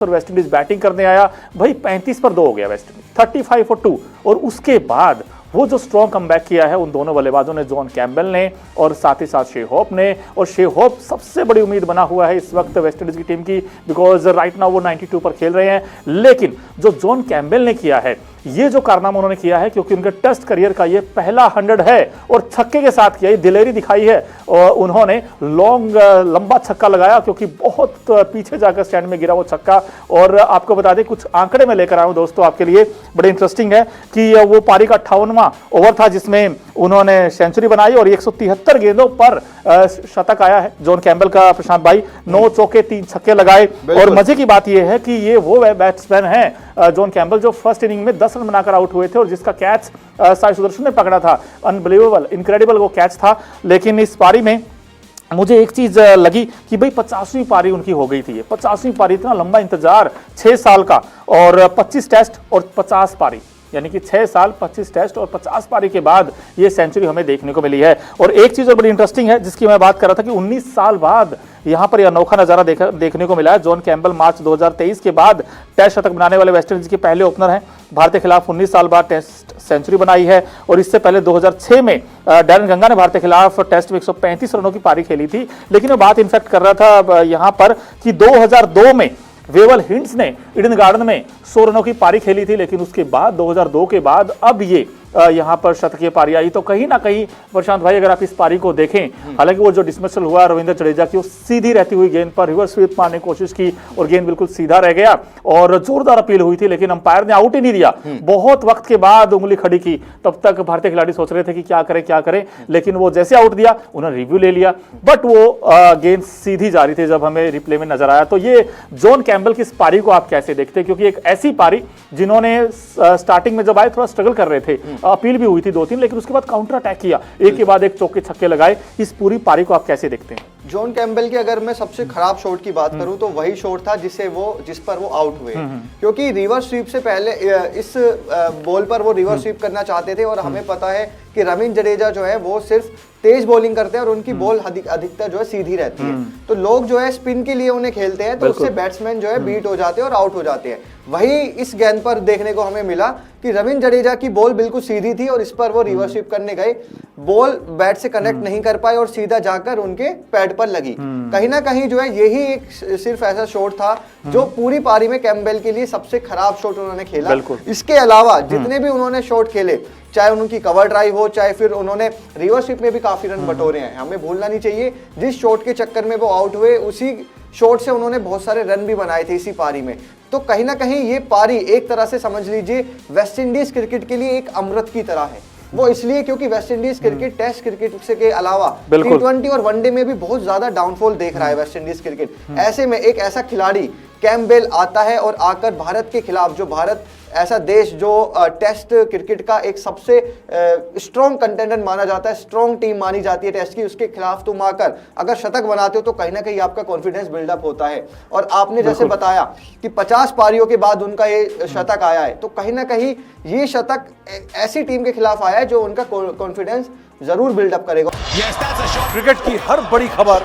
और West Indies batting करने आया, भाई 35 पर 2 हो गया वेस्टइंडीज, 35 for 2। और उसके बाद वो जो स्ट्रॉन्ग कमबैक किया है उन दोनों बल्लेबाजों ने, जॉन कैम्बेल ने और साथ ही साथ शे होप ने। और शे होप सबसे बड़ी उम्मीद बना हुआ है इस वक्त वेस्टइंडीज की टीम की, बिकॉज राइट नाउ वो 92 पर खेल रहे हैं। लेकिन जो जॉन कैम्बेल ने किया है, ये जो कारनामा उन्होंने किया है, क्योंकि उनके टेस्ट करियर का ये पहला 100 है और छक्के के साथ किया, ये दिलेरी दिखाई है। और उन्होंने लंबा छक्का लगाया, क्योंकि बहुत पीछे जाकर स्टैंड में गिरा वो छक्का। और आपको बता दें, कुछ आंकड़े में लेकर आया हूं दोस्तों आपके लिए, बड़े इंटरेस्टिंग है कि वो पारी का 58वां ओवर था जिसमें उन्होंने सेंचुरी बनाई और 173 गेंदों पर शतक आया है जॉन कैम्बेल का। प्रशांत भाई 9 चौके 3 छक्के लगाए। और मजे की बात यह है कि ये वो बैट्समैन है जॉन कैम्बेल जो फर्स्ट इनिंग में 10 रन बनाकर आउट हुए थे और जिसका कैच साई सुदर्शन ने पकड़ा था। अनबिलीवेबल, इनक्रेडिबल वो कैच था। लेकिन इस पारी में मुझे एक चीज लगी कि भाई 50वीं पारी उनकी हो गई थी। 50वीं पारी, इतना लंबा इंतजार, 6 साल का और 25 टेस्ट और 50 पारी, यानी कि 6 साल 25 टेस्ट और 50 पारी के बाद ये सेंचुरी हमें देखने को मिली है। और एक चीज और बड़ी इंटरेस्टिंग है जिसकी मैं बात कर रहा था कि 19 साल बाद यहां पर यह अनोखा नजारा देखने को मिला है। जॉन कैम्बेल मार्च 2023 के बाद टेस्ट शतक बनाने वाले वेस्टइंडीज के पहले ओपनर हैं। भारत के खिलाफ 19 साल बाद टेस्ट सेंचुरी बनाई है। और इससे पहले 2006 में डैरेन गंगा ने भारत के खिलाफ टेस्ट में 135 रनों की पारी खेली थी। लेकिन मैं बात इनफैक्ट कर रहा था यहां पर कि 2002 में वेवल हिंट्स ने ईडन गार्डन में 100 रनों की पारी खेली थी। लेकिन उसके बाद 2002 के बाद अब ये यहां पर शतकीय पारी आई। तो कहीं ना कहीं प्रशांत भाई, अगर आप इस पारी को देखें, हालांकि वो जो डिसमिसल हुआ रविंद्र जडेजा की, वो सीधी रहती हुई गेंद पर रिवर्स स्वीप मारने की कोशिश की और गेंद बिल्कुल सीधा रह गया और जोरदार अपील हुई थी, लेकिन अंपायर ने आउट ही नहीं दिया। बहुत वक्त के बाद उंगली खड़ी की, तब तक भारतीय खिलाड़ी सोच रहे थे कि क्या करें, लेकिन वो जैसे आउट दिया उन्होंने रिव्यू ले लिया, बट वो गेंद सीधी जा रही थी जब हमें रिप्ले में नजर आया। तो ये जॉन कैम्बेल की इस पारी को आप कैसे देखते हैं? क्योंकि एक ऐसी पारी जिन्होंने स्टार्टिंग में जब आए थोड़ा स्ट्रगल कर रहे थे, अपील भी हुई थी 2-3, लेकिन उसके बाद काउंटर अटैक किया, एक के बाद एक चौके छक्के लगाए। इस पूरी पारी को आप कैसे देखते हैं? जॉन कैम्बेल की अगर मैं सबसे खराब शॉट की बात करूं तो वही शॉट था जिस पर वो आउट हुए, क्योंकि रिवर्स स्वीप से पहले इस बॉल पर वो रिवर्स स्वीप करना चाहते थे। और हमें पता है कि रविंद्र जडेजा जो है वो सिर्फ तेज बॉलिंग करते हैं और उनकी बॉल अधिकतर जो है सीधी रहती है। तो लोग जो है स्पिन के लिए उन्हें खेलते हैं, तो उससे बैट्समैन जो है बीट हो जाते हैं और आउट हो जाते हैं। वही इस गेंद पर देखने को हमें मिला कि रविंद्र जडेजा की बॉल बिल्कुल सीधी थी और इस पर वो रिवर्स स्वीप करने गए, बॉल बैट से कनेक्ट नहीं कर पाए और सीधा जाकर उनके पैड पर लगी। कहीं ना कहीं जो है यही एक सिर्फ ऐसा शॉट था जो पूरी पारी में कैम्बेल के लिए सबसे खराब शॉट उन्होंने खेला। इसके अलावा जितने भी उन्होंने शॉट खेले, चाहे उनकी कवर ड्राइव हो, चाहे फिर उन्होंने रिवर्स स्वीप में भी काफी रन बटोरे हैं। हमें भूलना नहीं चाहिए जिस शॉट के चक्कर में वो आउट हुए, उसी शॉट से उन्होंने बहुत सारे रन भी बनाए थे इसी पारी में। तो कहीं ना कहीं ये पारी एक तरह से समझ लीजिए वेस्टइंडीज क्रिकेट के लिए एक अमृत की तरह है। वो इसलिए क्योंकि वेस्टइंडीज क्रिकेट टेस्ट क्रिकेट से के अलावा T20 और वनडे में भी बहुत ज्यादा डाउनफॉल देख रहा है वेस्टइंडीज क्रिकेट। ऐसे में एक ऐसा खिलाड़ी कैम्बेल आता है और आकर भारत के खिलाफ, जो भारत ऐसा देश जो टेस्ट क्रिकेट का एक सबसे स्ट्रॉन्ग कंटेंडर माना जाता है, स्ट्रॉन्ग टीम मानी जाती है टेस्ट की, उसके खिलाफ तुम आकर अगर शतक बनाते हो तो कहीं ना कहीं आपका कॉन्फिडेंस बिल्डअप होता है। और आपने जैसे बताया कि 50 पारियों के बाद उनका ये शतक आया है, तो कहीं ना कहीं ये शतक ऐसी टीम के खिलाफ आया है जो उनका कॉन्फिडेंस जरूर बिल्डअप करेगा। क्रिकेट की हर बड़ी खबर,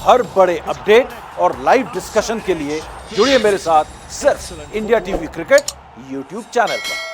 हर बड़े अपडेट और लाइव डिस्कशन के लिए जुड़िए मेरे साथ सिर्फ India TV cricket YouTube channel पर।